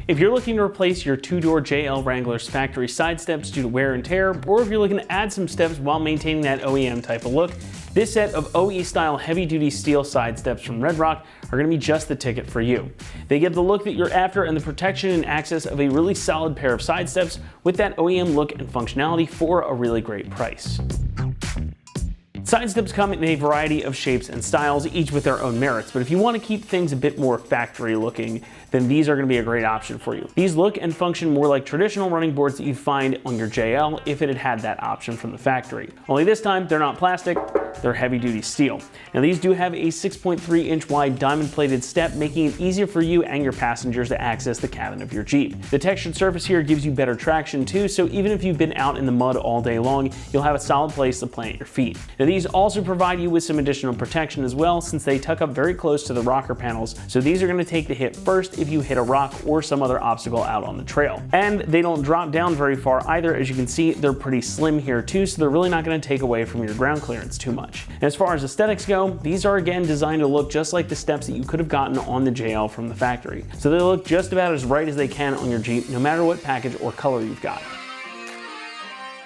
If you're looking to replace your two-door JL Wrangler's factory side steps due to wear and tear, or if you're looking to add some steps while maintaining that OEM type of look, this set of OE-style heavy-duty steel side steps from RedRock are going to be just the ticket for you. They give the look that you're after and the protection and access of a really solid pair of side steps with that OEM look and functionality for a really great price. Side steps come in a variety of shapes and styles, each with their own merits, but if you want to keep things a bit more factory looking, then these are going to be a great option for you. These look and function more like traditional running boards that you find on your JL if it had that option from the factory. Only this time, they're not plastic, they're heavy-duty steel. Now these do have a 6.3-inch wide diamond-plated step, making it easier for you and your passengers to access the cabin of your Jeep. The textured surface here gives you better traction too, so even if you've been out in the mud all day long, you'll have a solid place to plant your feet. Now these also provide you with some additional protection as well, since they tuck up very close to the rocker panels, so these are going to take the hit first if you hit a rock or some other obstacle out on the trail. And they don't drop down very far either. As you can see, they're pretty slim here too, so they're really not going to take away from your ground clearance too much. As far as aesthetics go, these are again designed to look just like the steps that you could have gotten on the JL from the factory. So they look just about as right as they can on your Jeep, no matter what package or color you've got.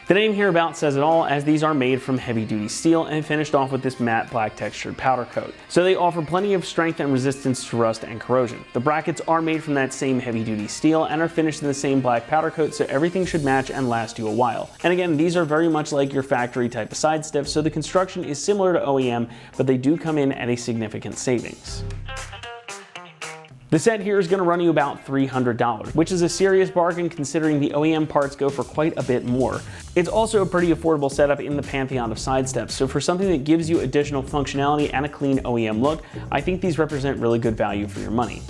The name here about says it all, as these are made from heavy-duty steel and finished off with this matte black textured powder coat. So they offer plenty of strength and resistance to rust and corrosion. The brackets are made from that same heavy-duty steel and are finished in the same black powder coat, so everything should match and last you a while. And again, these are very much like your factory type of side steps, so the construction is similar to OEM, but they do come in at a significant savings. The set here is going to run you about $300, which is a serious bargain considering the OEM parts go for quite a bit more. It's also a pretty affordable setup in the pantheon of side steps, so for something that gives you additional functionality and a clean OEM look, I think these represent really good value for your money.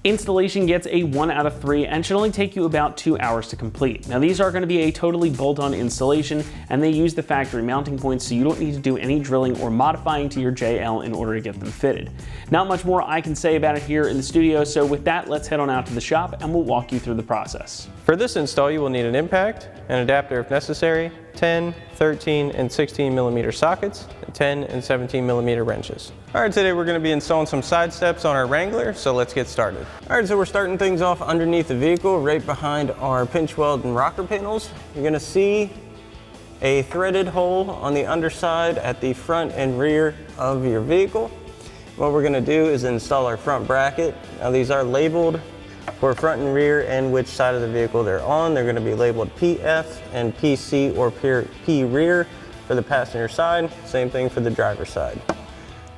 Installation gets a 1 out of 3 and should only take you about 2 hours to complete. Now these are going to be a totally bolt-on installation, and they use the factory mounting points, so you don't need to do any drilling or modifying to your JL in order to get them fitted. Not much more I can say about it here in the studio, so with that, let's head on out to the shop and we'll walk you through the process. For this install, you will need an impact, an adapter if necessary, 10, 13, and 16 millimeter sockets, and 10 and 17 millimeter wrenches. All right, today we're going to be installing some side steps on our Wrangler, so let's get started. All right, so we're starting things off underneath the vehicle, right behind our pinch weld and rocker panels. You're going to see a threaded hole on the underside at the front and rear of your vehicle. What we're going to do is install our front bracket. Now these are labeled for front and rear and which side of the vehicle they're on. They're going to be labeled PF and PC or P rear for the passenger side. Same thing for the driver's side.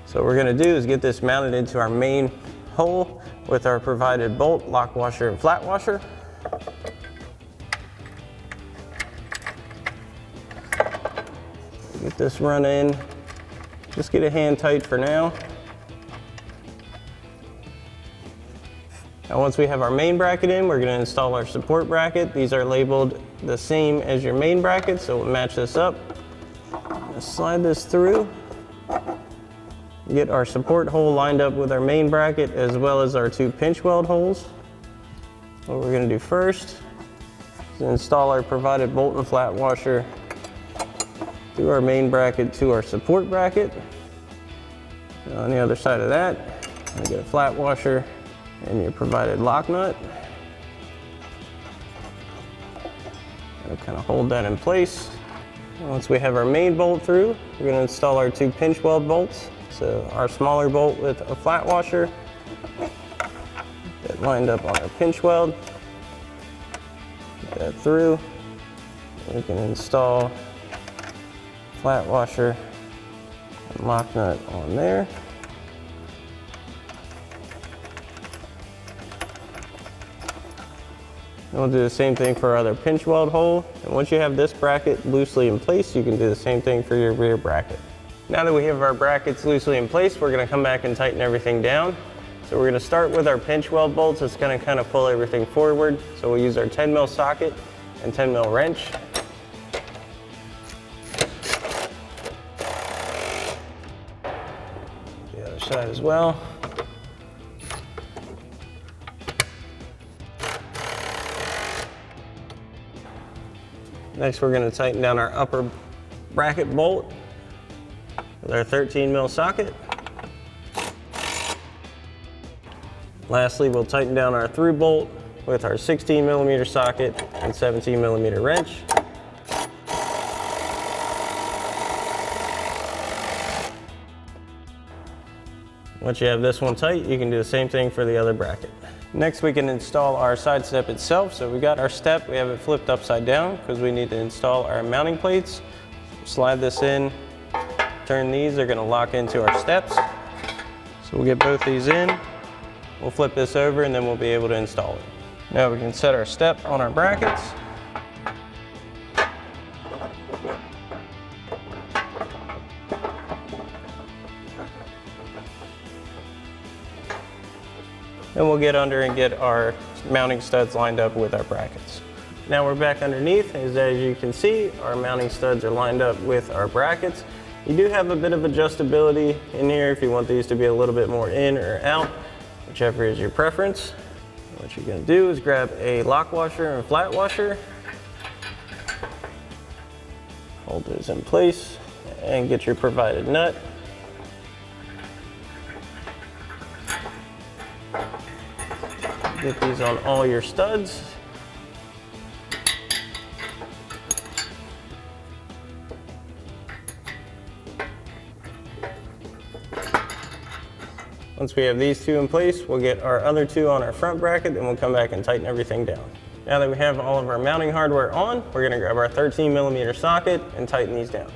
So what we're going to do is get this mounted into our main hole with our provided bolt, lock washer, and flat washer. Get this run in. Just get it hand tight for now. Now once we have our main bracket in, we're going to install our support bracket. These are labeled the same as your main bracket, so we'll match this up. Just slide this through. Get our support hole lined up with our main bracket as well as our 2 pinch weld holes. What we're going to do first is install our provided bolt and flat washer through our main bracket to our support bracket. And on the other side of that, we get a flat washer and your provided lock nut. I'll kind of hold that in place. Once we have our main bolt through, we're going to install our 2 pinch weld bolts. So our smaller bolt with a flat washer, get lined up on our pinch weld, get that through. We can install flat washer and lock nut on there. And we'll do the same thing for our other pinch weld hole. And once you have this bracket loosely in place, you can do the same thing for your rear bracket. Now that we have our brackets loosely in place, we're going to come back and tighten everything down. So we're going to start with our pinch weld bolts. It's going to kind of pull everything forward. So we'll use our 10 mil socket and 10 mil wrench. The other side as well. Next, we're going to tighten down our upper bracket bolt with our 13 mil socket. Lastly, we'll tighten down our through bolt with our 16mm socket and 17mm wrench. Once you have this one tight, you can do the same thing for the other bracket. Next, we can install our side step itself. So we got our step, we have it flipped upside down because we need to install our mounting plates. Slide this in, turn these, they're gonna lock into our steps. So we'll get both these in, we'll flip this over, and then we'll be able to install it. Now we can set our step on our brackets. And we'll get under and get our mounting studs lined up with our brackets. Now we're back underneath, as you can see, our mounting studs are lined up with our brackets. You do have a bit of adjustability in here if you want these to be a little bit more in or out, whichever is your preference. What you're gonna do is grab a lock washer and a flat washer, hold those in place, and get your provided nut. Get these on all your studs. Once we have these two in place, we'll get our other two on our front bracket, then we'll come back and tighten everything down. Now that we have all of our mounting hardware on, we're gonna grab our 13mm socket and tighten these down.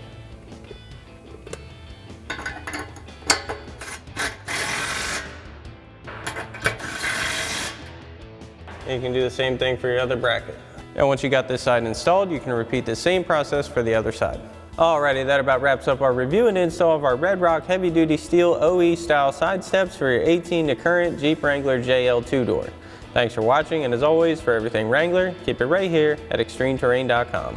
And you can do the same thing for your other bracket. And once you got this side installed, you can repeat the same process for the other side. Alrighty, that about wraps up our review and install of our RedRock heavy duty steel OE style side steps for your 18 to current Jeep Wrangler JL 2-door. Thanks for watching, and as always, for everything Wrangler, keep it right here at ExtremeTerrain.com.